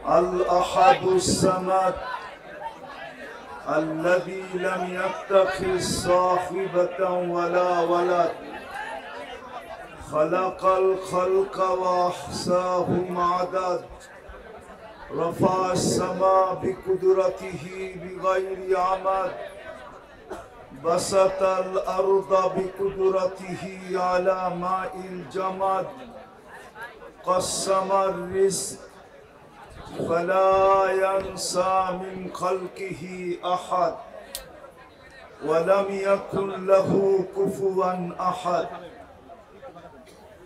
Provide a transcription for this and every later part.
الأحد الصمد الذي لم يتخذ صاحبة ولا ولد خلق الخلق وأحصاهم عدد رفع السماء بقدرته بغير عمد بسط الأرض بقدرته على ماء الجمد قسم الرزق فلا ينسى من خلقه أحد ولم يكن له كفوا أحد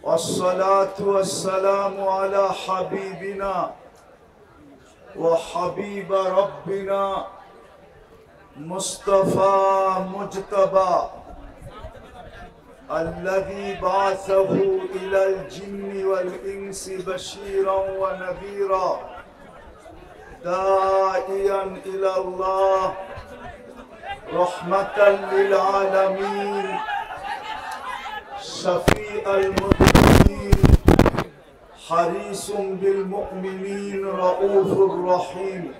والصلاة والسلام على حبيبنا وحبيب ربنا مصطفى مجتبى الذي بعثه إلى الجن والإنس بشيرا ونذيرا داعيا إلى الله رحمة للعالمين شفيع المذنبين حريص بالمؤمنين رؤوف رحيم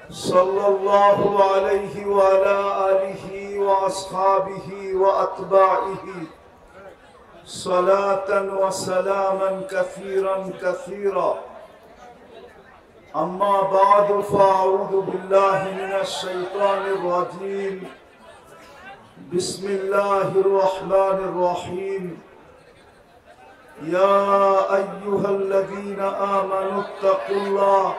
صلى الله عليه وعلى آله وأصحابه وأتباعه صلاة وسلاما كثيرا كثيرا أما بعد فأعوذ بالله من الشيطان الرجيم بسم الله الرحمن الرحيم يا أيها الذين آمنوا اتقوا الله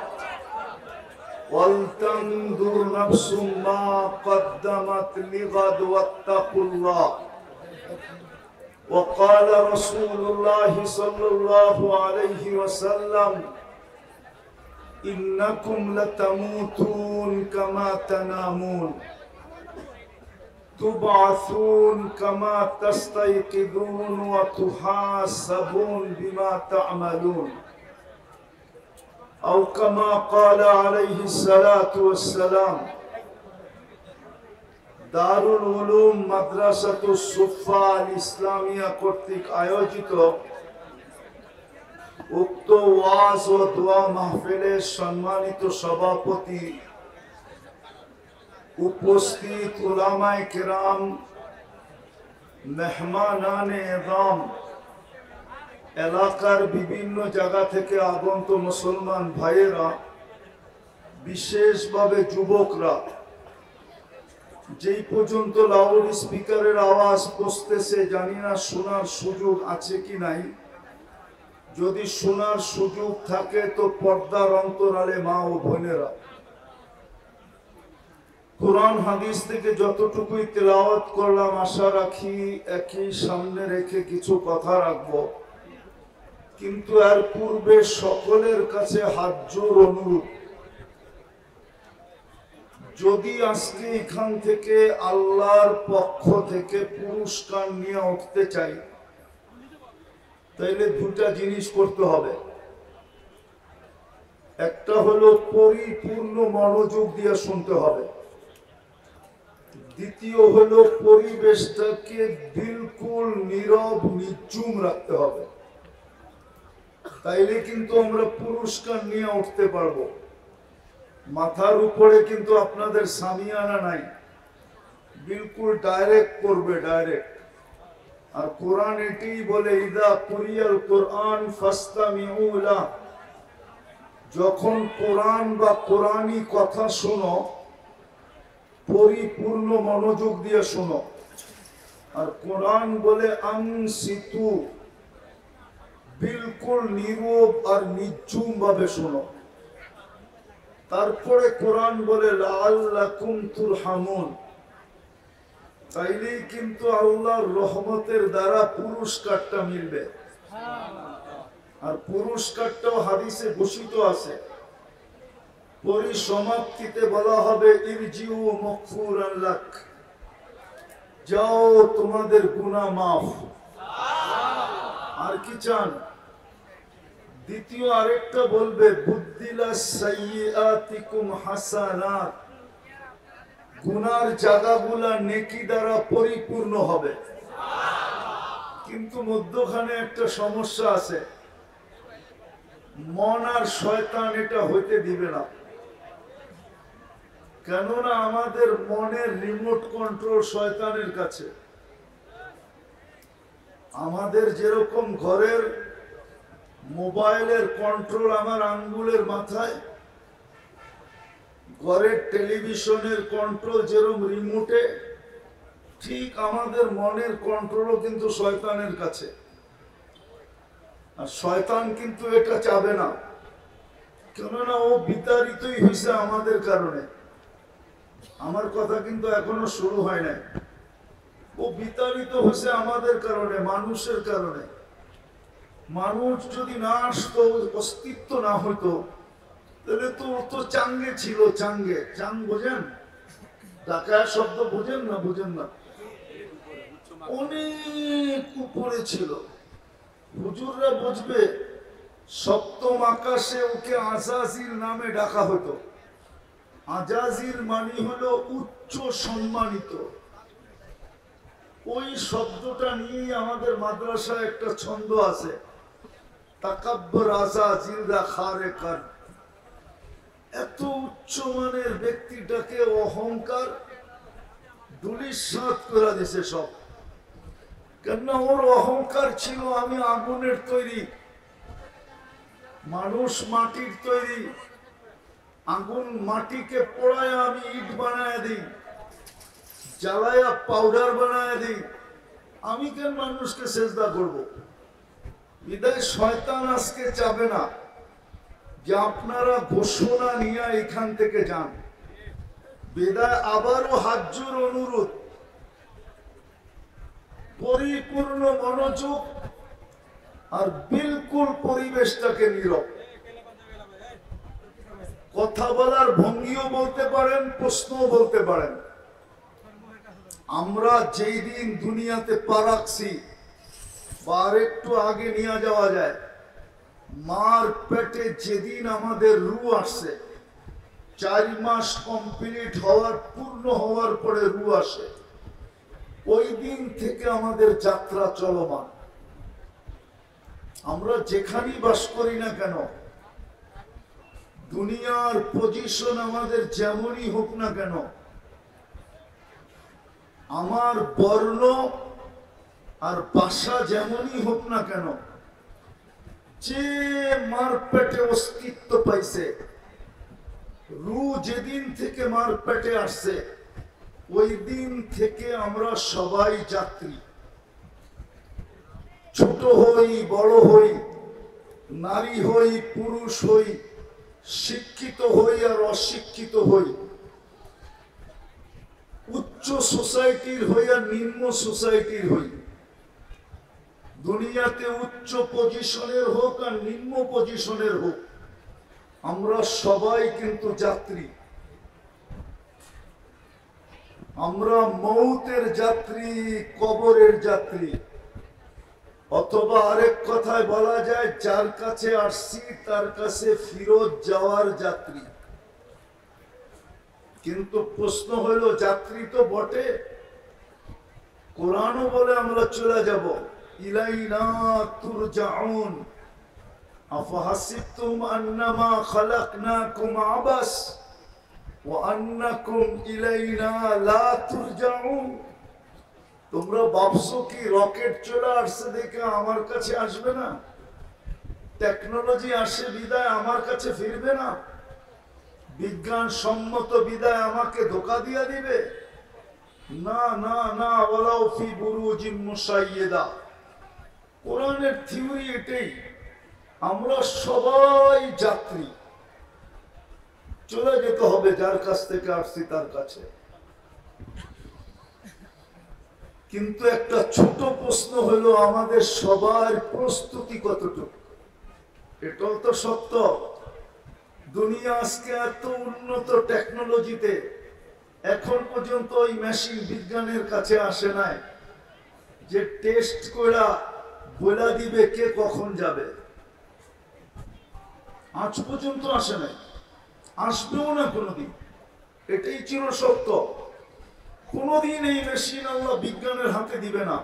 ولتنظر نفس ما قدمت لغد واتقوا الله وقال رسول الله صلى الله عليه وسلم إنكم لتموتون كما تنامون تبعثون كما تستيقظون وتحاسبون بما تعملون أو كما قال عليه الصلاة والسلام দারুল উলুম মাদ্রাসাতুস সুফা আল ইসলামিয়া কর্তৃক আয়োজিত উক্ত ওয়াজ ও দোয়া মাহফিলের সম্মানিত সভাপতি উপস্থিত উলামায়ে কেরাম মেহমানানে এযাম এলাকার বিভিন্ন জায়গা থেকে আগত মুসলমান ভাইয়েরা বিশেষভাবে যুবকরা যেই পর্যন্ত লাউড স্পিকারের আওয়াজ পৌঁছতেছে জানি না শোনার সুযোগ আছে কি নাই যদি শোনার সুযোগ থাকে তো পর্দার অন্তরালে মা ও বোনেরা কোরআন হাদিস থেকে যতটুকুই তেলাওয়াত করলাম আশা রাখি একই সামনে রেখে কিছু কথা রাখবো কিন্তু এর পূর্বে সকলের কাছে হাত জোর অনুরোধ যদি আজকে এখান থেকে আল্লাহর পক্ষ থেকে পুরস্কার নিয়ে উঠতে চাই তাইলে দুটা জিনিস করতে হবে একটা হলো পরিপূর্ণ মনোযোগ দিয়ে শুনতে হবে দ্বিতীয় হলো পরিবেশটাকে বিলকুল নীরব নিঝুম রাখতে হবে তাইলে কিন্তু আমরা পুরস্কার নিয়ে উঠতে পারবো মাথার উপরে কিন্তু আপনাদের সামিয়ানা নাই বিলকুল ডাইরেক্ট করবে ডাইরেক্ট আর কোরআন এটাই বলে ইদা কুরিয়াল কোরআন ফাসতামিউ লা যখন কোরআন বা কোরআনী কথা শোনো পরিপূর্ণ মনোযোগ দিয়ে শোনো আর কোরআন বলে আনসিতু বিলকুল নীরব আর নিঝুম ভাবে শোনো তারপরে কোরআন বলে লাআল্লাকুম তুরহামুন তাইলেই কিন্তু আল্লাহর রহমতের দ্বারা পুরস্কারটা মিলবে আর পুরস্কারটাও হাদিসে ঘোষিত আছে পরিসমাপ্তিতে বলা হবে ইরজিউ মাগফুরান লাক যাও তোমাদের গুনাহ মাফ আর কি চান দ্বিতীয় আরেকটা বলবে বুদ্দিলা সাইয়্যাতিকুম হাসানাত গুনার জায়গাগুলা নেকি দ্বারা পরিপূর্ণ হবে কিন্তু মধ্যখানে একটা সমস্যা আছে মন আর শয়তান এটা হইতে দিবে না। কেননা আমাদের মনের রিমোট কন্ট্রোল শয়তানের কাছে। আমাদের যেরকম ঘরের মোবাইলের কন্ট্রোল আমার আঙ্গুলের মাথায়, ঘরের টেলিভিশনের কন্ট্রোল যেরকম রিমোটে, ঠিক আমাদের মনের কন্ট্রোলও কিন্তু শয়তানের কাছে। আর শয়তান কিন্তু এটা চাবে না, কেননা ও বিতাড়িতই হয়েছে আমাদের কারণে। আমার কথা কিন্তু এখনো শুরু হয় নাই। ও বিতাড়িত হয়েছে আমাদের কারণে, মানুষের কারণে। মানুষ যদি না আসতো, অস্তিত্ব না হইতো, তাহলে তো ও তো চাঙ্গে ছিল। চাঙ্গে, চাং বোঝেন? ঢাকা শব্দ বোঝেন না? বুঝেন না? অনেক উপরে ছিল। হুজুররা বুঝবে, সপ্তম আকাশে ওকে আজাজিল নামে ডাকা হতো। আজাজিল মানে হলো উচ্চ সম্মানিত। ওই শব্দটা নিয়েই আমাদের মাদ্রাসায় একটা ছন্দ আছে, তাকাব্বর আজাজিল খারে কার। এত উচ্চ মানের ব্যক্তিটাকে অহংকার ধূলিসাৎ করে দিছে সব। কেননা ওর অহংকার ছিল আমি আগুনের তৈরি, মানুষ মাটির তৈরি। আগুন মাটিকে পোড়ায় আমি ইট বানায় দিই, জ্বালায়া পাউডার বানায় দিই। আমি কেন মানুষকে সেজদা করব? বিদায় শয়তান আজকে চাবে না যে আপনারা ঘোষণা নিয়ে এখান থেকে যান। বিদায় আবারও হাজ্জুর অনুরোধ, পরিপূর্ণ মনোযোগ আর বিলকুল পরিবেশটাকে নীরব। কথা বলার ভঙ্গিও বলতে পারেন, প্রশ্নও বলতে পারেন। আমরা যেই দিন দুনিয়াতে পা রাখছি, বা একটু আগে নিয়ে যাওয়া যায়, মার পেটে যেদিন আমাদের রু আসছে, 4 মাস কমপ্লিট হওয়ার, পূর্ণ হওয়ার পরে রু আসে, ওই দিন থেকে আমাদের যাত্রা চলমান। আমরা যেখানেই বাস করি না কেন, দুনিয়ার পজিশন আমাদের যেমনই হোক না কেন, আমার বর্ণ আর বাসা যেমনই হোক না কেন, যে মার পেটে অস্তিত্ব পাইছে, রু যেদিন থেকে মার পেটে আসছে, ওই দিন থেকে আমরা সবাই যাত্রী। ছোট হই, বড় হই, নারী হই, পুরুষ হই, শিক্ষিত হই আর অশিক্ষিত হই, উচ্চ সোসাইটির হই আর নিম্ন সোসাইটির হই, দুনিয়াতে উচ্চ পজিশনের হোক আর নিম্ন পজিশনের হোক, আমরা সবাই কিন্তু যাত্রী। আমরা মৌতের যাত্রী, কবরের যাত্রী, অথবা আরেক কথায় বলা যায় যার কাছে আসছি তার কাছে ফিরত যাওয়ার যাত্রী। কিন্তু প্রশ্ন হলো, যাত্রী তো বটে, কোরআনও বলে আমরা চলে যাব, ইলাইনা তুরজাউন আফাহাসিবতুম আন্নামা খালাকনাকুম আবাস ওয়া আন্নাকুম ইলাইনা লা তুরজাউন। তোমরা ভাবছো কি রকেট চলে আসছে দেখে আমার কাছে আসবে না? টেকনোলজি আসে বিদায় আমার কাছে ফিরবে না? বিজ্ঞান সম্মত বিদায় আমাকে ধোকা দিয়া দিবে? না না না, ওয়ালাউ ফি বুরুজিম মুশাইয়্যিদা। কোরআনের থিওরি এটাই, আমরা সবাই যাত্রী, চলে যেতে হবে যার কাছ থেকে আসছি তার কাছে। কিন্তু একটা ছোট প্রশ্ন হলো, আমাদের সবার প্রস্তুতি কতটুকু? এটাও তো সত্য। দুনিয়া আজকে এত উন্নত টেকনোলজিতে, এখন পর্যন্ত ওই মেশিন বিজ্ঞানের কাছে আসে নাই যে টেস্ট করে বলে দিবে কে কখন যাবে। আজ পর্যন্ত আসে নাই, আসবেও না কোনোদিন। এটাই ছিল সত্য। কোনোদিন এই মেশিন আল্লাহ বিজ্ঞানের হাতে দিবে না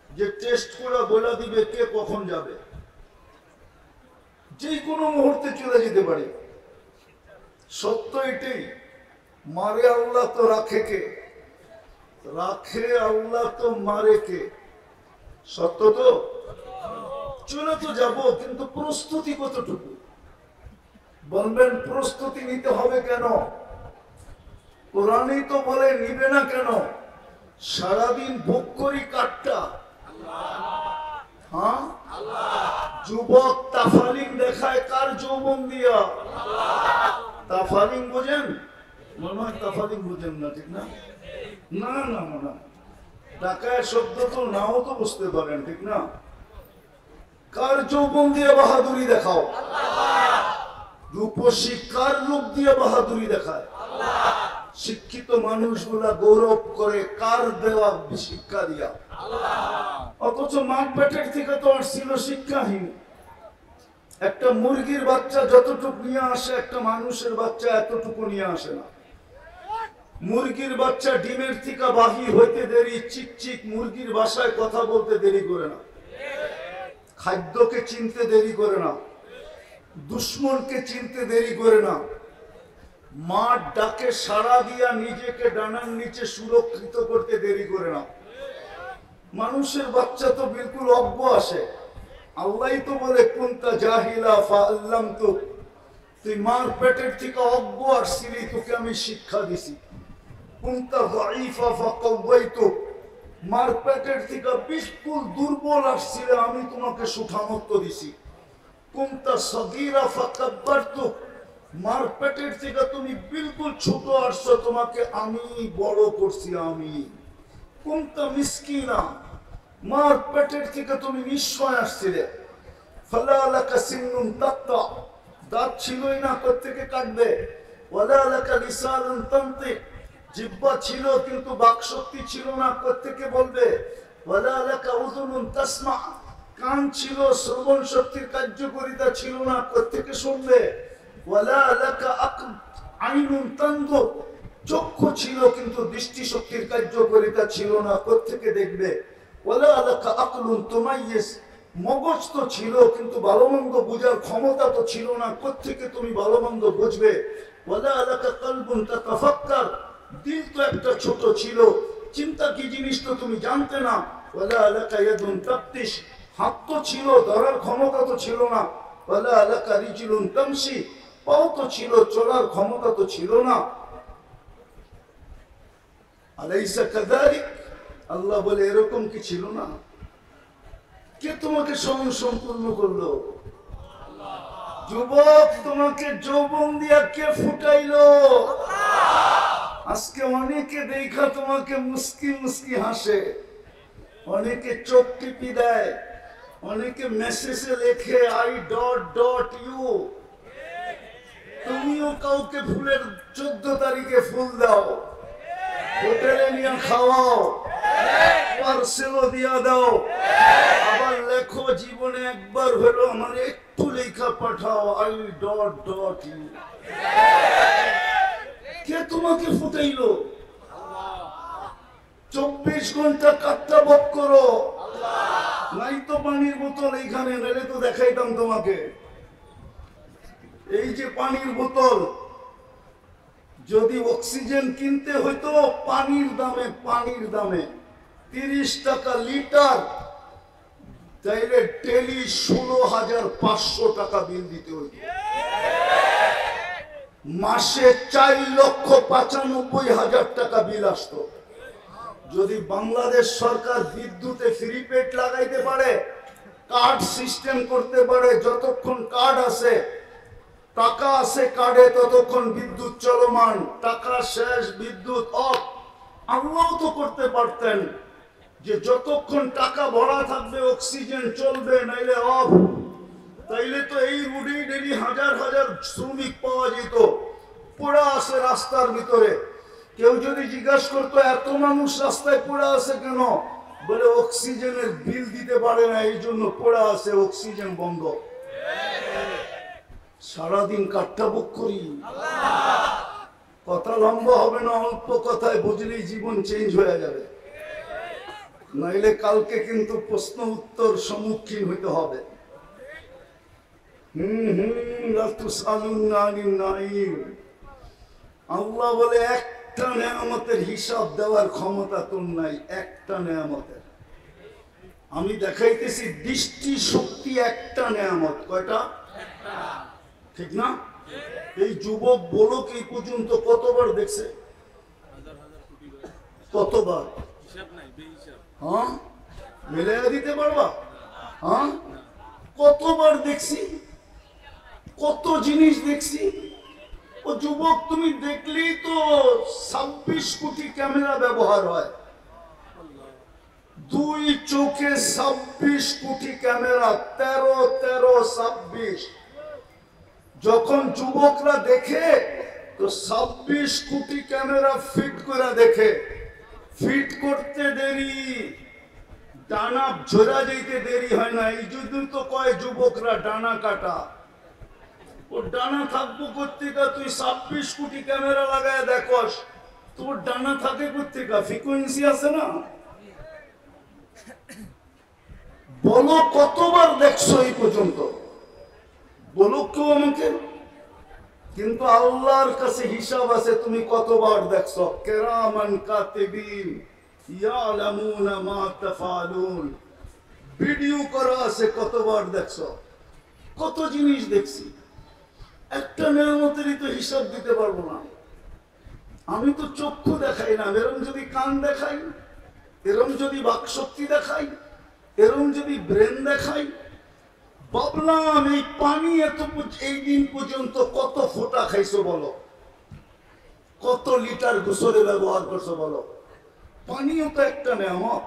যে টেস্ট করে বলে দিবে কে কখন যাবে। যে কোনো মুহূর্তে চলে যেতে পারি। সত্য এটাই, মারে আল্লাহ তো রাখে কে, রাখে আল্লাহ তো মারে কে। সত্য তো, চলে তো যাব, কিন্তু প্রস্তুতি কতটুকু? বলবেন প্রস্তুতি নিতে হবে কেন? কোরআনই তো বলে নিবে না কেন? সারাদিন ভোগ করি কাঠটা। হ্যাঁ, যুবক তাফালিং দেখায় কার যৌবন দিয়া? তাফালিং বোঝেন? মনে হয় তাফালিং বোঝেন না, ঠিক না? না না না, টাকায় শব্দ তো নাও তো বুঝতে পারেন, ঠিক না? কার যৌবন দিয়ে বাহাদুরি দেখাও? রূপসী কার রূপ দিয়ে বাহাদুরি দেখায়? শিক্ষিত মানুষগুলা গৌরব করে কার দেওয়া শিক্ষা দিয়া? অথচ মাঠ পেটের থেকে তো আসছিল শিক্ষাহীন। একটা মুরগির বাচ্চা যতটুকু নিয়ে আসে, একটা মানুষের বাচ্চা এতটুকু নিয়ে আসে না। মুরগির বাচ্চা ডিমের থেকে বাহির হইতে দেরি, চিকচিক মুরগির ভাষায় কথা বলতে দেরি করে না, খাদ্যকে চিনতে দেরি করে না, দুশ্মনকে চিনতে দেরি করে না, মাঠ ডাকে সাড়া দিয়া নিজেকে ডানার নিচে সুরক্ষিত করতে দেরি করে না। মানুষের বাচ্চা তো বিলকুল অজ্ঞ আসে। আল্লাহ তো বলে কুনতা জাহিলা ফাআল্লামতু, তুই মার পেটের থেকে অজ্ঞ আসছিলি, তোকে আমি শিক্ষা দিছি। কুনতা যায়ীফা ফাকাওয়াইতু, মার পেটের থেকে বিলকুল দুর্বল আসছিলে, আমি তোমাকে সুঠামত্ব দিছি। কুনতা সগীরা ফাকাব্বারতু, মার পেটের থেকে তুমি বিলকুল ছোট আসছো, তোমাকে আমি বড় করছি আমি। কুনতা মিসকিনা, মার পেটের থেকে তুমি নিঃস্বয় আসছিলে। ফালা লাকা সিন্নুন তাত্তা, দাঁত ছিলই না, কোত্থেকে কাটবে? ওয়ালা লাকা লিসানুন তানতিক, জিহ্বা ছিল কিন্তু বাকশক্তি ছিল না, কোত্থেকে বলবে? ওয়ালা লাকা উযুনুন তাসমা, কান ছিল, শ্রবণ শক্তির কার্যকারিতা ছিল না, কোত্থেকে শুনবে? ওয়ালা লাকা আইনুন তানদুর, চক্ষু ছিল কিন্তু দৃষ্টি শক্তির কার্যকারিতা ছিল না, কোত্থেকে দেখবে? ওয়ালা লাকা আকলুন তুমাইয়িজ, মগজ তো ছিল কিন্তু ভালো মন্দ বোঝার ক্ষমতা তো ছিল না, কোত্থেকে তুমি ভালো মন্দ বুঝবে? ওয়ালা লাকা কলবুন তাতাফাক্কার, দিল তো একটা ছোট ছিল, চিন্তা কি জিনিস তো তুমি জানতে না। ওয়ালা লাকা ইয়াদুন তাবতিশ, হাত তো ছিল, ধরার ক্ষমতা তো ছিল না। ওয়ালা লাকা রিজলুন তামশি, পাও তো ছিল, চলার ক্ষমতা তো ছিল না। আলাইসা কাযালিক, আল্লাহ বলে এরকম কি ছিল না? কে তোমাকে স্বয়ং সম্পূর্ণ করলো? যুবক, তোমাকে যৌবন দিয়া কে ফুটাইলো? আজকে অনেকে দেখা তোমাকে মুস্কি মুস্কি হাসে, অনেকে চোখ টিপি দেয়, অনেকে মেসেজে লেখে আই ডট ডট ইউ। তুমিও কাউকে ফুলের 14 তারিখে ফুল দাও, হোটেলে নিয়ে খাওয়াও, পার্সেলও দিয়া দাও, আবার লেখো জীবনে একবার হলো আমার একটু লেখা পাঠাও আই ডট ডট ইউ। কে তোমাকে ফুটাইলো? 24 ঘন্টা কাটটা বক করো, নাই তো পানির বোতল এইখানে, নাইলে তো দেখাইতাম তোমাকে। এই যে পানির বোতল, যদি অক্সিজেন কিনতে হইতো পানির দামে 30 টাকা লিটার, তাইলে ডেলি 16,500 টাকা বিল দিতে হইতো। মাসে 4,95,000 টাকা বিল আসতো। যদি বাংলাদেশ সরকার বিদ্যুতে ফ্রি পেড লাগাইতে পারে, কার্ড সিস্টেম করতে পারে, যতক্ষণ কার্ড আছে, টাকা আছে কার্ডে, ততক্ষণ বিদ্যুৎ চলমান, টাকা শেষ বিদ্যুৎ অফ। আল্লাহ তো করতে পারতেন যে যতক্ষণ টাকা ভরা থাকবে অক্সিজেন চলবে, নাইলে অফ। তাইলে তো এই রুডে ডেলি হাজার হাজার শ্রমিক পাওয়া যেত, পড়া আছে রাস্তার ভিতরে। কেউ যদি জিজ্ঞাসা করতো এত মানুষ রাস্তায় পড়ে আছে কেন, বলে অক্সিজেনের বিল দিতে পারে না, এই জন্য পড়ে আছে, অক্সিজেন বন্ধ। সারাদিন কাঠটা বুক করি, কথা লম্বা হবে না, অল্প কথায় বুঝলেই জীবন চেঞ্জ হয়ে যাবে, নইলে কালকে কিন্তু প্রশ্ন উত্তর সম্মুখীন হইতে হবে। আল্লাহ বলে একটা নেয়ামতের হিসাব দেওয়ার ক্ষমতা তোর নাই, একটা নেয়ামতের। আমি দেখাইতেছি দৃষ্টি শক্তি একটা নেয়ামত। কয়টা? ঠিক না? এই যুবক বলক এই পর্যন্ত কতবার দেখছে? কতবার? হ্যাঁ, মিলাইয়া দিতে পারবা? হ্যাঁ, কতবার দেখছি, কত জিনিস দেখছি। ও যুবক, তুমি দেখলেই তো 26 কোটি ক্যামেরা ব্যবহার হয়। দুই চোখে 26 কোটি ক্যামেরা, 13 যখন যুবকরা দেখে তো 26 কোটি ক্যামেরা ফিট করে দেখে। ফিট করতে দেরি, ডানা ঝরা যেতে দেরি হয় না। এই জন্য তো কয় যুবকরা ডানা কাটা। ও ডানা থাকবো কোথেকে? তুই 26 কোটি ক্যামেরা লাগায় দেখোস, তোর ডানা থাকে কোথেকে? ফ্রিকোয়েন্সি আছে না? বলো কতবার দেখছো এই পর্যন্ত? বলো কেউ আমাকে। কিন্তু আল্লাহর কাছে হিসাব আছে তুমি কতবার দেখছো। কিরামান কাতিবিন ইয়ালামুনা মা তাফআলুন, ভিডিও করা আছে কতবার দেখছো। কত জিনিস দেখছি, একটা নেয়ামতেরই তো হিসাব দিতে পারবো না। আমি তো চক্ষু দেখাই না, এরম যদি কান দেখাই, এরম যদি বাকশক্তি দেখাই, এরম যদি ব্রেন দেখাই। ভাবলাম এই পানি এত এই দিন পর্যন্ত কত ফোঁটা খাইছো বলো, কত লিটার গোসলে ব্যবহার করছো বলো। পানিও তো একটা নেয়ামত।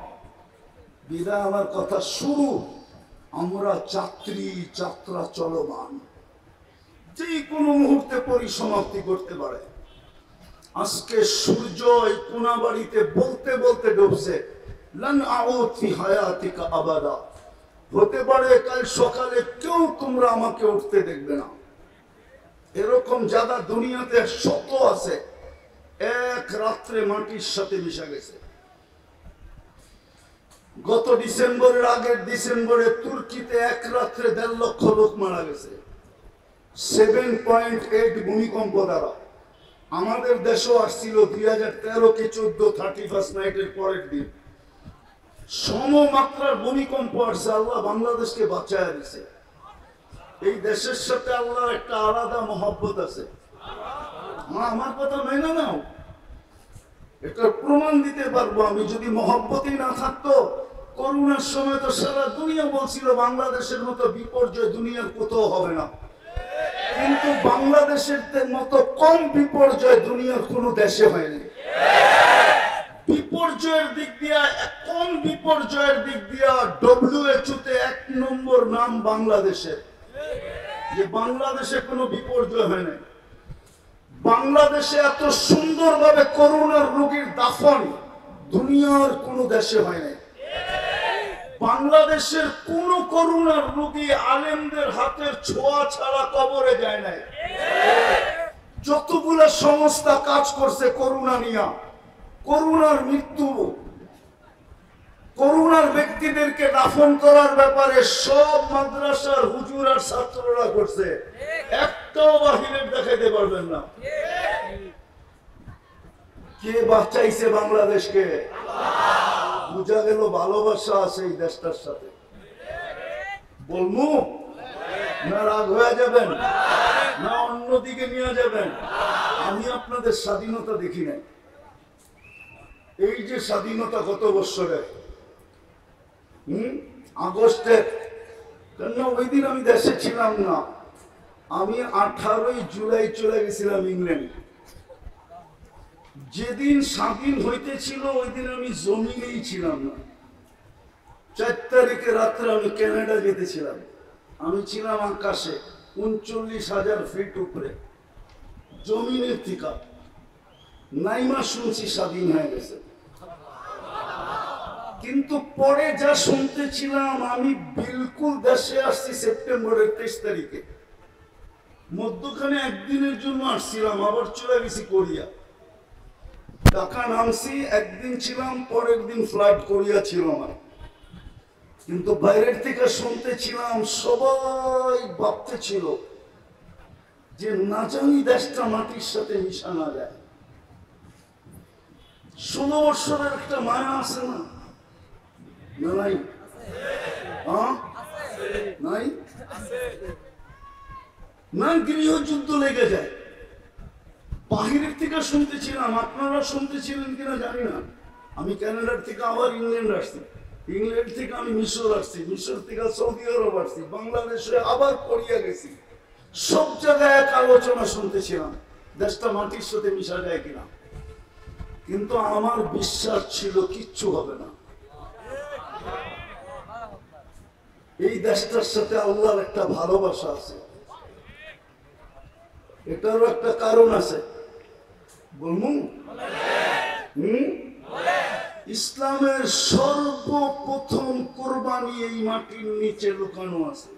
বিদায় আমার কথা শুরু। আমরা যাত্রী, যাত্রা চলমান, যে কোনো মুহূর্তে পরিসমাপ্তি করতে পারে। আজকে সূর্য এই কোনাবাড়িতে বলতে বলতে ডুবছে, লান আউদ ফি হায়াতিকা আবাদা। হতে পারে কাল সকালে কেউ তোমরা আমাকে উঠতে দেখবে না। এরকম যারা দুনিয়াতে শত আছে, এক রাত্রে মাটির সাথে মিশে গেছে। গত ডিসেম্বরের আগের ডিসেম্বরে তুর্কিতে এক রাত্রে 1.5 লক্ষ লোক মারা গেছে 7.8 ভূমিকম্প দ্বারা। আমাদের দেশও আসছিল 2013 কি 14 31 নাইটের পরের দিন সমমাত্রার ভূমিকম্প আসছে। আল্লাহ বাংলাদেশকে বাঁচায় দিছে। এই দেশের সাথে আল্লাহর একটা আলাদা মহব্বত আছে। আমার কথা মেনে নাও, এটা প্রমাণ দিতে পারবো আমি। যদি মহব্বতই না থাকতো, করোনার সময় তো সারা দুনিয়া বলছিল বাংলাদেশের মতো বিপর্যয় দুনিয়ার কোথাও হবে না। কিন্তু বাংলাদেশের মতো কম বিপর্যয় দুনিয়ার কোনো দেশে হয়নি। বিপর্যয়ের দিক দিয়া, কম বিপর্যয়ের দিক দিয়া WHO তে 1 নম্বর নাম বাংলাদেশের। যে বাংলাদেশে কোনো বিপর্যয় হয় নাই। বাংলাদেশে এত সুন্দরভাবে করোনার রোগীর দাফন দুনিয়ার কোনো দেশে হয় নাই। বাংলাদেশের কোন করোনার রোগী আলেমদের হাতের ছোঁয়া ছাড়া কবরে যায় নাই। যতগুলা সংস্থা কাজ করছে করোনা নিয়ে, করোনার মৃত্যু, করোনার ব্যক্তিদেরকে দাফন করার ব্যাপারে সব মাদ্রাসার হুজুর আর ছাত্ররা করছে। একটাও বাহিরের দেখাইতে পারবেন না। কে বাঁচাইছে বাংলাদেশকে? বুঝা গেল ভালোবাসা আছে এই দেশটার সাথে। বলমু না রাগ হয়ে যাবেন, না অন্যদিকে নিয়ে যাবেন? আমি আপনাদের স্বাধীনতা দেখি নাই। এই যে স্বাধীনতা গত বছরে আগস্টের, কেন ওই দিন আমি দেশে ছিলাম না। আমি 18 জুলাই চলে গেছিলাম ইংল্যান্ড। যেদিন স্বাধীন হইতেছিল ওই দিন আমি জমিনেই ছিলাম না। 4 তারিখে রাত্রে আমি কানাডা যেতেছিলাম। আমি ছিলাম আকাশে 39,000 ফিট উপরে, জমিনের থেকে নাইমা শুনছি স্বাধীন হয়ে গেছে। কিন্তু পরে যা শুনতেছিলাম, আমি বিলকুল দেশে আসছি সেপ্টেম্বরের 23 তারিখে। মধ্যখানে একদিনের জন্য আসছিলাম, আবার চলে গেছি কোরিয়া। ঢাকা নামছি, একদিন ছিলাম, পরের দিন ফ্লাইট কোরিয়া ছিল আমার। কিন্তু বাইরের থেকে শুনতেছিলাম সবাই ভাবতেছিল যে না জানি দেশটা মাটির সাথে মিশানো যায়। 16 বছরের একটা মায়া আছে না? নাই? নাই না, গৃহযুদ্ধ লেগে যায়। বাহিরের থেকে শুনতেছিলাম, আপনারা শুনতেছিলেন কিনা জানি না। আমি কানাডার থেকে আবার ইংল্যান্ড আসছি, ইংল্যান্ড থেকে আমি মিশর আসছি, মিশর থেকে সৌদি আরব আসছি, বাংলাদেশে আবার কোরিয়া গেছি। সব জায়গায় এক আলোচনা শুনতেছিলাম দেশটা মাটির সাথে মিশা যায় কিনা। কিন্তু আমার বিশ্বাস ছিল কিচ্ছু হবে না। এই দেশটার সাথে আল্লাহর একটা ভালোবাসা আছে, এটারও একটা কারণ আছে। বলবো ইসলামের সর্বপ্রথম কোরবানি এই মাটির নিচে লুকানো আছে।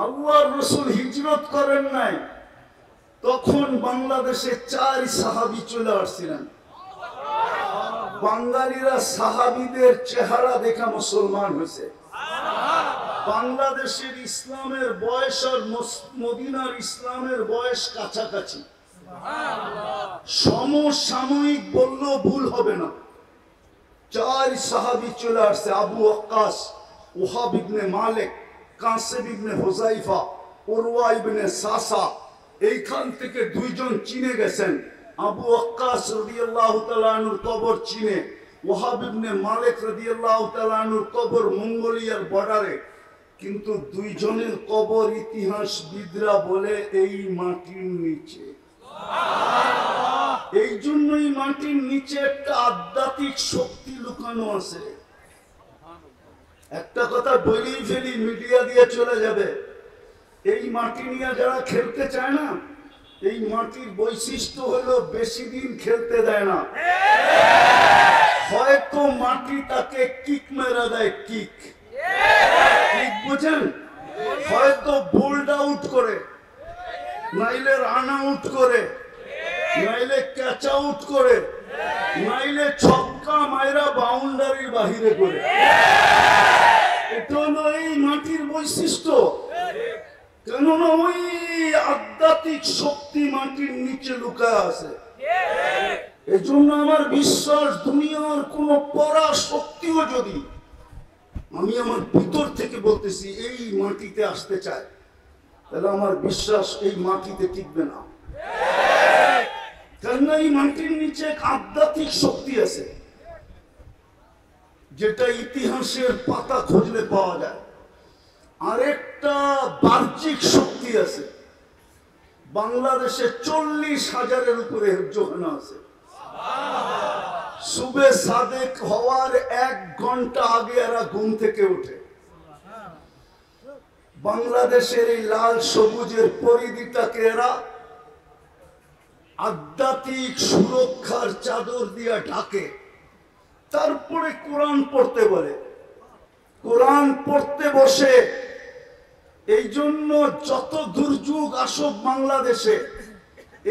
আল্লাহর রাসূল হিজরত করেন নাই, তখন বাংলাদেশে 4 সাহাবী চলে আসছিলেন। বাঙালিরা সাহাবীদের চেহারা দেখা মুসলমান হয়েছে। বাংলাদেশের ইসলামের বয়স আর মদিনার ইসলামের বয়স কাছাকাছি, সমসাময়িক বললেও ভুল হবে না। 4 সাহাবী চলে আসছে, আবু ওয়াক্কাস, ওহাব ইবনে মালিক, কাসিম ইবনে হুযাইফা, উরওয়া ইবনে সাসা। এইখান থেকে 2 জন চিনে গেছেন। আবু ওয়াক্কাস রাদিয়াল্লাহু তাআলা আনহুর কবর চীনে, ওহাব ইবনে মালিক রাদিয়াল্লাহু তাআলা আনহুর কবর মঙ্গোলিয়ার বর্ডারে। কিন্তু 2 জনের কবর ইতিহাসবিদরা বলে এই মাটির নিচে। এই জন্যই মাটির নিচে একটা আধ্যাত্মিক শক্তি লুকানো আছে। একটা কথা বলেই ফেলি, মিডিয়া দিয়ে চলে যাবে। এই মাটি নিয়ে যারা খেলতে চায় না, এই মাটির বৈশিষ্ট্য হলো বেশি দিন খেলতে দেয় না। হয়তো মাটি তাকে কিক মেরা দেয়, কিক বুঝেন, হয়তো বোল্ড আউট করে, নাইলে রান আউট করে, নাইলে ক্যাচ আউট করে, নাইলে ছক্কা মাইরা বাউন্ডারি বাহিরে করে। এটা হলো এই মাটির বৈশিষ্ট্য। কেননা ওই আধ্যাত্মিক শক্তি মাটির নিচে লুকায় আছে। এই জন্য আমার বিশ্বাস, দুনিয়ার কোন পরা শক্তিও যদি আমি আমার ভিতর থেকে বলতেছি এই মাটিতে আসতে চায়, তাহলে আমার বিশ্বাস এই মাটিতে টিকবে না। কেননা এই মাটির নিচে এক আধ্যাত্মিক শক্তি আছে, যেটা ইতিহাসের পাতা খুঁজলে পাওয়া যায়। আরেকটা বাহ্যিক শক্তি আছে। বাংলাদেশে 40,000-এর উপরে হেফজখানা আছে। সুবে সাদেক হওয়ার 1 ঘন্টা আগে এরা ঘুম থেকে ওঠে। বাংলাদেশের এই লাল সবুজের পরিধিটাকে এরা আধ্যাত্মিক সুরক্ষার চাদর দিয়ে ঢাকে। তারপরে কোরআন পড়তে বলে, কোরআন পড়তে বসে। এই জন্য যত দুর্যোগ আসুক বাংলাদেশে,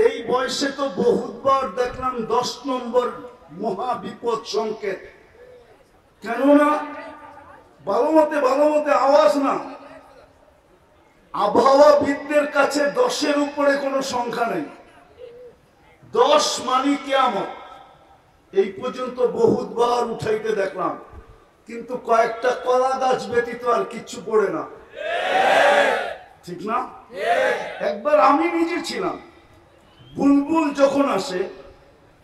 এই বয়সে তো বহুতবার দেখলাম 10 নম্বর মহাবিপদ সংকেত। কেননা ভালো মতে আওয়াজ না, আবহাওয়াবিদদের কাছে 10-এর উপরে কোনো সংখ্যা নেই। 10 মানে কিয়ামত। এই পর্যন্ত বহুতবার উঠাইতে দেখলাম, কিন্তু কয়েকটা কলা গাছ ব্যতীত আর কিচ্ছু পড়ে না, ঠিক না? একবার আমি নিজে ছিলাম, বুলবুল যখন আসে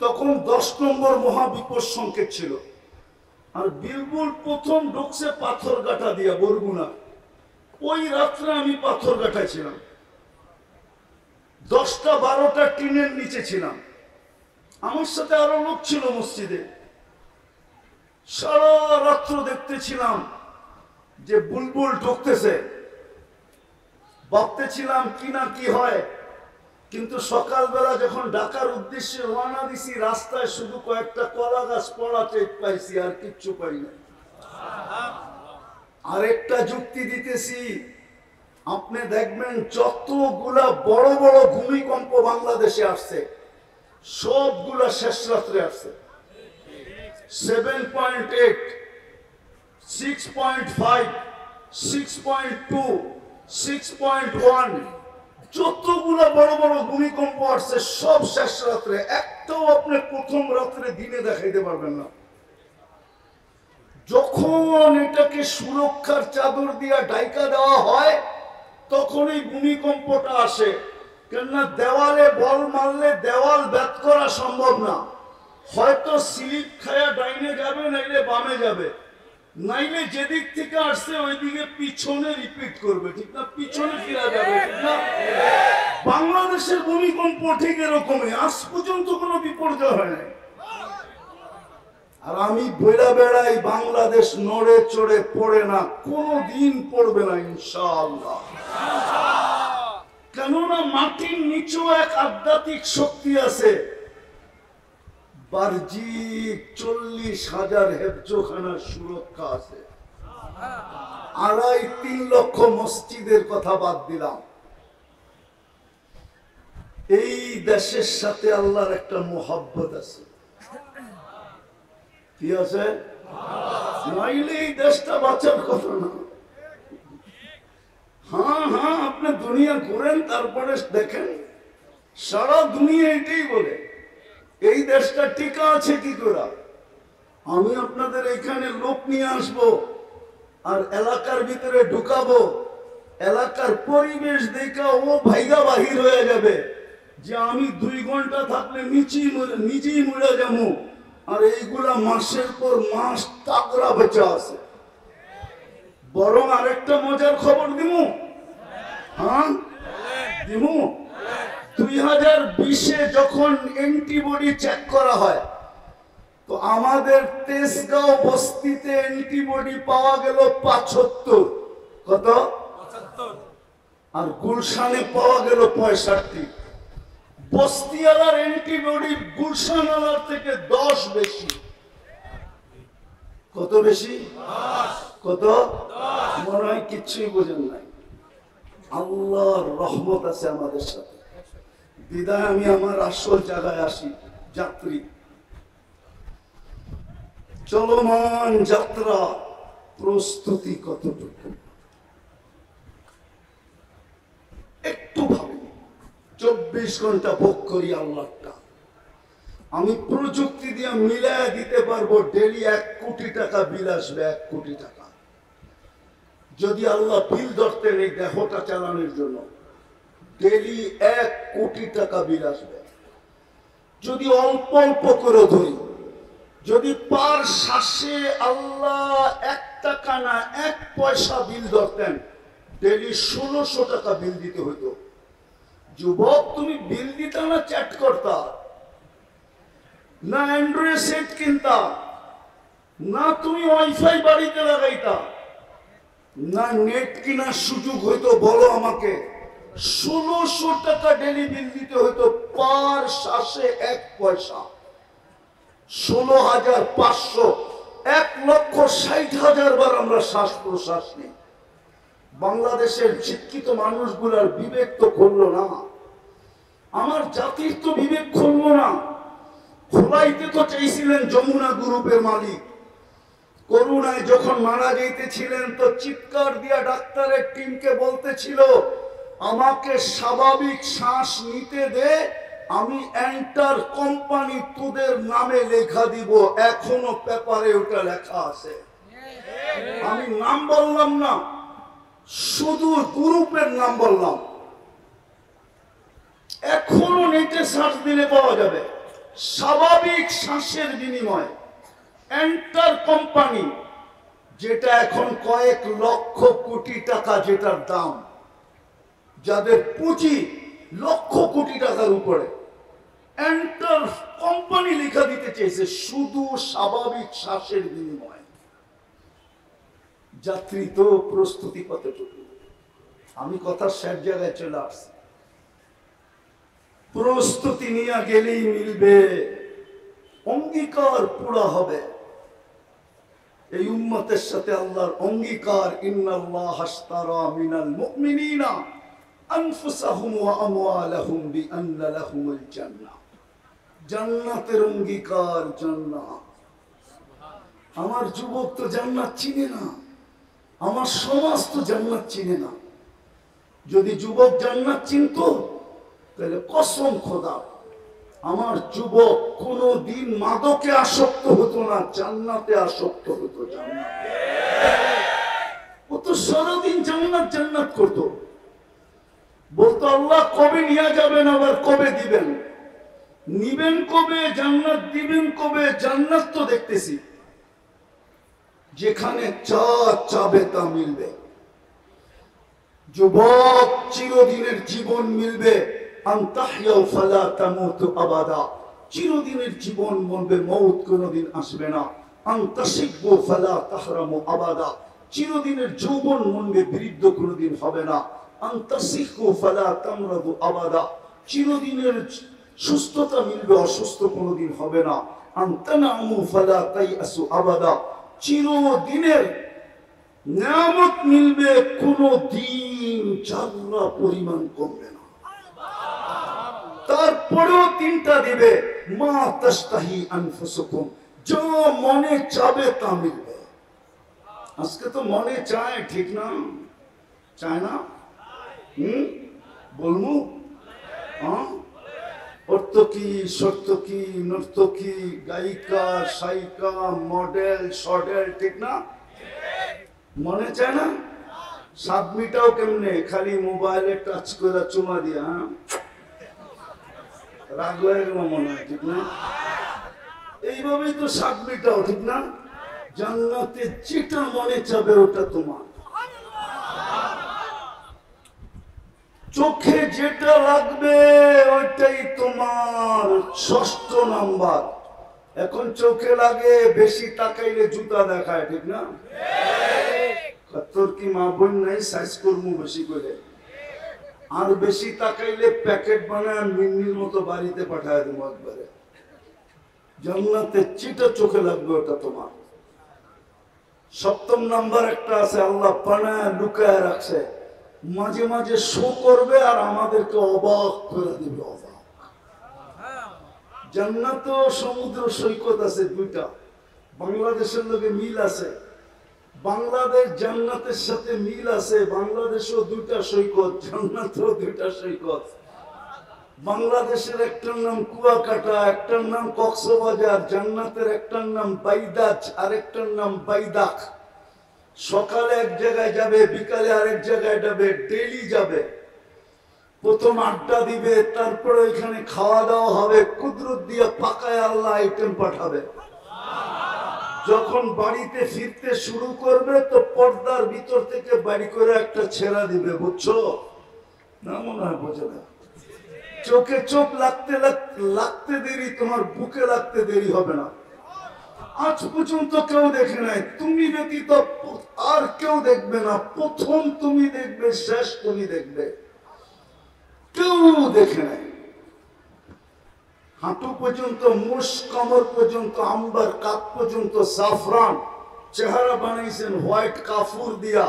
তখন 10 নম্বর মহাবিপদ সংকেত ছিল। আর বুলবুল প্রথম ঢুকছে পাথরঘাটা দিয়া, বরগুনা। ওই রাত্রে আমি পাথরঘাটায় ছিলাম, 10টা-12টা টিনের নিচে ছিলাম। আমার সাথে আরো লোক ছিল মসজিদে। সারা রাত্র দেখতেছিলাম যে বুলবুল ঢুকতেছে, ভাবতেছিলাম কি না কি হয়। কিন্তু সকালবেলা যখন ঢাকার উদ্দেশ্যে রওনা দিছি, রাস্তায় শুধু কয়েকটা কলা গাছ পড়া টেক পাইছি, আর কিচ্ছু পাই না। আরেকটা যুক্তি দিতেছি, আপনি দেখবেন যতগুলা বড় বড় ভূমিকম্প বাংলাদেশে আসছে, সবগুলা শেষ রাত্রে আসছে। 7.8 6.5, 6.2, 6.1, যতগুলো বড় বড় ভূমিকম্প আসছে সব শেষ রাত্রে, একটাও আপনি প্রথম রাত্রে দিনে দেখাইতে পারবেন না। যখন এটাকে সুরক্ষার চাদর দিয়া ঢাকা দেওয়া হয় তখন এই ভূমিকম্পটা আসে। কেননা দেওয়ালে বল মারলে দেওয়াল ভেদ করা সম্ভব না, হয়তো স্লিপ খায়া ডাইনে যাবে, নাইলে বামে যাবে, নাইলে যেদিক থেকে আসছে ওইদিকে পিছনে রিপিট করবে, ঠিক না? পিছনে ফিরা যাবে, ঠিক না? বাংলাদেশের ভূমিকম্প ঠিক এরকমই, আজ পর্যন্ত কোনো বিপর্যয় হয় নাই। আর আমি বেড়া বেড়াই বাংলাদেশ নড়ে চড়ে পড়ে না, কোনদিন পড়বে না ইনশাআল্লাহ। কেননা মাটির নিচেও এক আধ্যাত্মিক শক্তি আছে। বার্জিক 40,000 হেফজোখানার সুরক্ষা আছে। 2.5-3 লক্ষ মসজিদের কথা বাদ দিলাম। এই দেশের সাথে আল্লাহর একটা মোহাব্বত আছে। কি আছে? নাইলে এই দেশটা বাঁচার কথা না। হ্যাঁ, আপনি দুনিয়া ঘুরেন, তারপরে দেখেন সারা দুনিয়া এটাই বলে এই দেশটা টিকা আছে কি করে। আমি আপনাদের এখানে লোক নিয়ে আসবো আর এলাকার ভিতরে ঢুকাবো, এলাকার পরিবেশ দেখা ও ভাইগা বাহির হয়ে যাবে যে আমি 2 ঘন্টা থাকলে নিজেই মরে যাবো। আর এইগুলা মাসের পর মাস তাগড়া বেঁচে আছে। বরং আরেকটা মজার খবর দিমু, হ্যাঁ দিমু। 2020-এ যখন অ্যান্টিবডি চেক করা হয় তো আমাদের তেজগাঁও বস্তিতে অ্যান্টিবডি পাওয়া গেল 75। কত? 75। আর গুলশানে পাওয়া গেল 65। বস্তিওয়ালার অ্যান্টিবডি গুলশানওয়ালার থেকে 10 বেশি। কত বেশি? 10। কত? 10। মনে হয় কিচ্ছুই বোঝেন নাই। আল্লাহর রহমত আছে আমাদের সাথে। বিদায় আমি আমার আসল জায়গায় আসি। যাত্রী, চলমান যাত্রা, প্রস্তুতি কতটুকু একটু ভাবি। 24 ঘন্টা ভোগ করি আল্লাহটা। আমি প্রযুক্তি দিয়ে মিলায় দিতে পারবো ডেলি 1 কোটি টাকা বিল আসবে। 1 কোটি টাকা যদি আল্লাহ বিল ধরতেন এই দেহটা চালানোর জন্য, ডেলি 1 কোটি টাকা বিল আসবে। যদি অল্প অল্প করে ধরি, যদি পার শ্বাসে আল্লাহ 1 টাকা না 1 পয়সা বিল ধরতেন, ডেলি 1600 টাকা বিল দিতে হইতো। যুবক, তুমি বিল দিতা না চ্যাট করতা, না অ্যান্ড্রয়েড সেট কিনতা, না তুমি ওয়াইফাই বাড়িতে লাগাইতা, না নেট কিনার সুযোগ হইতো? বলো আমাকে। 1600 টাকা ডেলি বিল দিতে হইতো, পার শ্বাসে 1 পয়সা। 16,500, 1,60,000 বার আমরা শ্বাস প্রশ্বাস নিই। বাংলাদেশের শিক্ষিত মানুষগুলার বিবেক তো খুললো না, আমার জাতির তো বিবেক খুললো না। খোলাইতে তো চাইছিলেন যমুনা গ্রুপের মালিক। করোনায় যখন মারা যাইতেছিলেন তো চিৎকার দিয়া ডাক্তারের টিমকে বলতেছিল, আমাকে স্বাভাবিক শ্বাস নিতে দে, আমি এন্টার কোম্পানি তোদের নামে লেখা দিব। এখনো পেপারে ওটা লেখা আছে। আমি নাম বললাম না, শুধু গ্রুপের নাম বললাম। এখনো নেটে সার্চ দিলে পাওয়া যাবে। স্বাভাবিক শ্বাসের বিনিময় এন্টার কোম্পানি, যেটা এখন কয়েক লক্ষ কোটি টাকা যেটার দাম, যাদের পুঁজি লক্ষ কোটি টাকার উপরে, এন্টার কোম্পানি লেখা দিতে চেয়েছে শুধু স্বাভাবিক শ্বাসের বিনিময়। যাত্রী তো প্রস্তুতি কতটুকু? আমি কথা শেষ জায়গায় চলে আসছি। প্রস্তুতি নিয়ে গেলেই মিলবে, অঙ্গীকার পুরা হবে। এই উম্মতের সাথে আল্লাহর অঙ্গীকার, ইন্নাল্লাহ আশতারা মিনাল মুমিনিনা আনফুসাহুম ওয়া আমওয়ালাহুম বিআন্না লাহুমুল জান্নাহ। জান্নাতের অঙ্গীকার, জান্নাত। আমার যুবক তো জান্নাত চিনে না, আমার সমাজ তো জান্নাত চিনে না। যদি যুবক জান্নাত চিনতো তাহলে কসম খোদা আমার যুবক কোনদিন মাদকে আসক্ত হতো না, জান্নাতে আসক্ত হতো। জান্নাতে ও তো সারাদিন জান্নাত জান্নাত করতো, বলতো আল্লাহ কবে নিয়ে যাবেন, আবার কবে দিবেন, নিবেন কবে, জান্নাত দিবেন কবে। জান্নাত তো দেখতেছি, যেখানে চা চাবে তা মিলবে। যুবক চিরদিনের জীবন মিলবে, আনতাহইয়াউ ফালা তামুতু আবাদা, চিরদিনের জীবন বলবে, মউত কোনদিন আসবে না। আনতাশিবু ফালা তাহরামু আবাদা, চিরদিনের যৌবন মনবে, বৃদ্ধ কোনদিন হবে না। আনতাসিহু ফালা তামরাদু আবাদা, চিরদিনের সুস্থতা মিলবে, অসুস্থ কোনদিন হবে না। আনতানামু ফালা তাইয়াসু আবাদা, চিরদিনের নিয়ামত মিলবে, কোনদিন জাররা পরিমাণ কমবে না। তারপরেও তিনটা দিবে, মা তাশতাহি আনফুসুকুম, যা মনে চাবে তা মিলবে। আজকে তো মনে চায়, ঠিক না? চায় না? বলবো অর্থকি, সর্তকি, নর্তকি, গায়িকা, সায়িকা, মডেল, সডেল, ঠিক না? মনে চায় না? স্বাদ মিটাও কেমনে? খালি মোবাইলে টাচ করে চুমা দিয়া রাগ হয়ে গেল মনে হয়, ঠিক না? এইভাবেই তো স্বাদ মিটাও, ঠিক না? জান্নাতে যেটা মনে চাবে ওটা তোমার। চোখে যেটা লাগবে ওইটাই তোমার। 6ষ্ঠ নাম্বার, এখন চোখে লাগে বেশি তাকাইলে জুতা দেখায়, ঠিক না? তোর কি মা বোন নাই, সাইজ করবো বেশি করে, আর বেশি তাকাইলে প্যাকেট বানায় মিন্নির মতো বাড়িতে পাঠায় দেবো একবারে। জান্নাতে যেটা চোখে লাগবে ওটা তোমার। 7ম নাম্বার একটা আছে, আল্লাহ বানায় লুকায় রাখছে, মাঝে মাঝে শো করবে আর আমাদেরকে অবাক করে দিবে। অবাক। জান্নাত সমুদ্র সৈকত আছে 2টা, বাংলাদেশের লোকে মিল আছে। বাংলাদেশ জান্নাতের সাথে মিল আছে, বাংলাদেশও 2টা সৈকত, জান্নাতেও 2টা সৈকত। বাংলাদেশের একটার নাম কুয়াকাটা, একটার নাম কক্সবাজার। জান্নাতের একটার নাম বাইদাজ, আরেকটার নাম বাইদাক। সকালে এক জায়গায় যাবে, বিকালে আরেক জায়গায় যাবে, ডেইলি যাবে। প্রথম আড্ডা দিবে, তারপরে ওইখানে খাওয়া দাওয়া হবে, কুদরত দিয়ে পাকায় আল্লাহ আইটেম পাঠাবে। যখন বাড়িতে ফিরতে শুরু করবে তো পর্দার ভিতর থেকে বাড়ি করে একটা ছেঁড়া দিবে, বুঝছো না? মনে হয় বোঝে না। চোখে চোখ লাগতে লাগতে দেরি, তোমার বুকে লাগতে দেরি হবে না। আজ পর্যন্ত কেউ দেখে নাই, তুমি ব্যতীত আর কেউ দেখবে না। প্রথম তুমি দেখবে, শেষ তুমি দেখবে, কেউ দেখে নাই। হাঁটু পর্যন্ত, মুষ, কমর পর্যন্ত, আম্বার, কাপ পর্যন্ত জাফরান। চেহারা বানাইছেন হোয়াইট কাফুর দিয়া।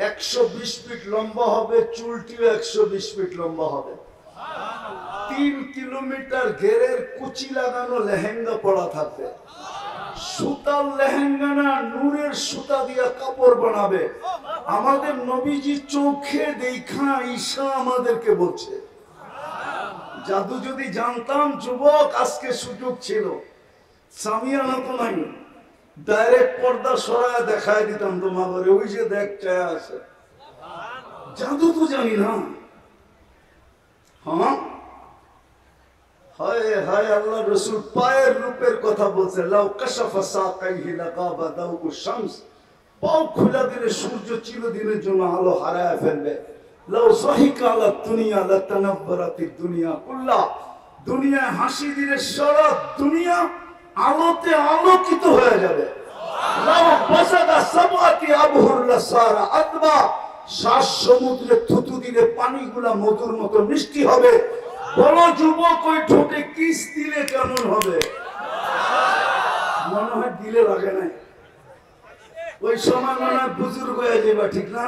120 ফিট লম্বা হবে, চুলটিও 120 ফিট লম্বা হবে। 3 কিলোমিটার ঘেরের কুচি লাগানো লেহেঙ্গা পরা থাকবে। সুতার লেহেঙ্গা না, নূরের সুতা দিয়া কাপড় বানাবে। আমাদের নবীজি চোখে দেখা ঈশা আমাদেরকে বলছে। জাদু যদি জানতাম যুবক, আজকে সুযোগ ছিল। সামিয়ানা তো নাই, ডাইরেক্ট পর্দা সরায় দেখায় দিতাম তোমাদের, ওই যে দেখ চায় আছে। জাদু তো জানি না। হ্যাঁ, হায় হায়, আল্লাহ রাসূল পায়ের রূপের কথা বলছে। লাউ কাশাফা সাকাইহি লাগাবা দাউ শামস, পাও খোলা দিলে সূর্য চিরদিনের জন্য আলো হারায় ফেলবে। লাউ সাহিকা আলা দুনিয়া লাতানাব্বারাতিদ দুনিয়া কুল্লা, দুনিয়ায় হাসি দিলে সারা দুনিয়া আলোতে আলোকিত হয়ে যাবে। লাউ বাসাদা সাবাতি আবহুর লাসারা আদবা, 7 সমুদ্রে থুতু দিলে পানিগুলা মধুর মতো মিষ্টি হবে। বলো যুবক, ওই ঠোঁটে কিস দিলে কেমন হবে? মনে হয় দিলে লাগে নাই। ওই সময় মনে হয় বুজুর্গ হয়ে যাবে, ঠিক না?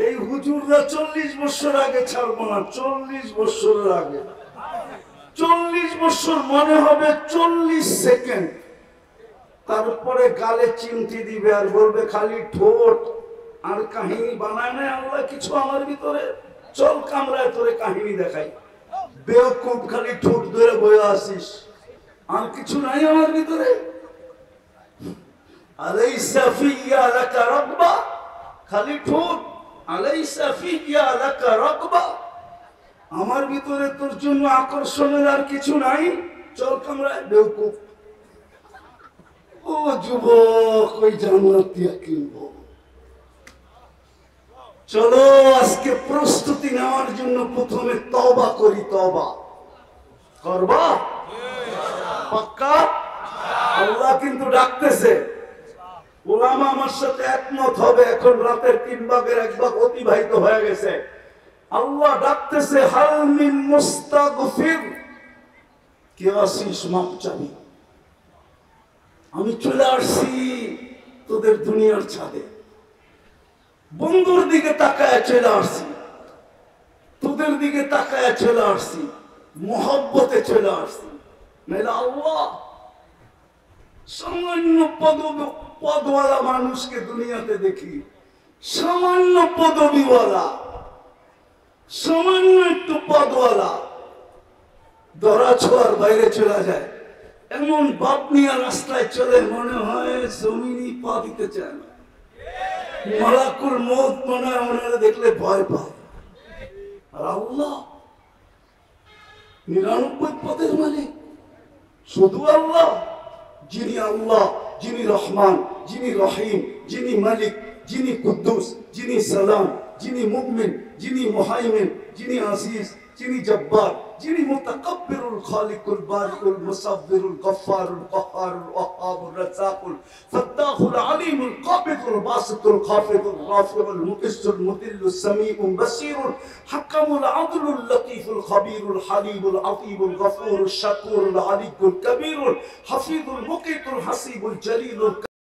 এই হুজুররা 40 বছর আগে ছাড়বো না, 40 বছরের আগে। 40 বছর মনে হবে 40 সেকেন্ড। তারপরে গালে চিমটি দিবে আর বলবে খালি ঠোঁট, আর কাহিনী বানায় না আল্লাহ কিছু আমার ভিতরে। চল কামরায় তোরে কাহিনী দেখাই। বেওকুফ, খালি ঠোঁট ধরে বয়ে আসিস, আর কিছু নাই আমার ভিতরে। আলাইসা ফিয়া লাকা রাগবা, খালি ঠোঁট। আলাইসা ফিয়া লাকা রাগবা, আমার ভিতরে তোর জন্য আকর্ষণের আর কিছু নাই। চল কামরায়। বেওকুফ। ও যুবক, ওই জান্নাত দিয়া কিনবো। চলো আজকে প্রস্তুতি নেওয়ার জন্য প্রথমে তওবা করি। তওবা করবা? পাক্কা? আল্লাহ কিন্তু ডাকতেছে। ওলামা আমার সাথে একমত হবে। এখন রাতের 3 ভাগের 1 ভাগ অতিবাহিত হয়ে গেছে। আল্লাহ ডাকতেছে, হাল মিন মুস্তাগফির, কে আসিস মাপ চাবি। আমি চলে আসছি তোদের দুনিয়ার ছাদে। বন্ধুর দিকে তাকায় চলে আসছি, তোদের দিকে তাকায় চলে আসছি, মহব্বতে চলে আসছি। নাইলে আল্লাহ সামান্য পদওয়ালা মানুষকে দুনিয়াতে দেখি, সামান্য পদবিওয়ালা, সামান্য একটু পদওয়ালা ধরা ছোঁয়ার বাইরে চলে যায়। এমন বাপ নিয়ে রাস্তায় চলে, মনে হয় জমিনই পা দিতে চায় না। মালাকুল মউত মনে হয় ওনারা দেখলে ভয় পায়। আর আল্লাহ 99 পদের মালিক শুধু আল্লাহ, যিনি আল্লাহ, যিনি রহমান, যিনি রহিম, যিনি মালিক, যিনি কুদ্দুস, যিনি সালাম, যিনি মুমিন, যিনি মুহাইমিন, যিনি আজিজ, যিনি জব্বার, যিনি মুতাকাব্বিরুল খালিকুল বারিকুল মুসাব্বিরুল গফফারুল কাহ্হারুল ওয়াহ্হাবুর রাজ্জাকুল ফাত্তাহুল আলিমুল কাবিদুল বাসিতুল খাফিদুল রাফিউল মুকিসুল মুদিল্লুস সামিউল বাসীরুল হাকামুল আদলুল লতীফুল খাবীরুল হালিমুল আযীমুল গফুরুশ শাকুরুল আলিয়্যুল কবীরুল হাফিজুল মুকিতুল হাসিবুল জলিলুল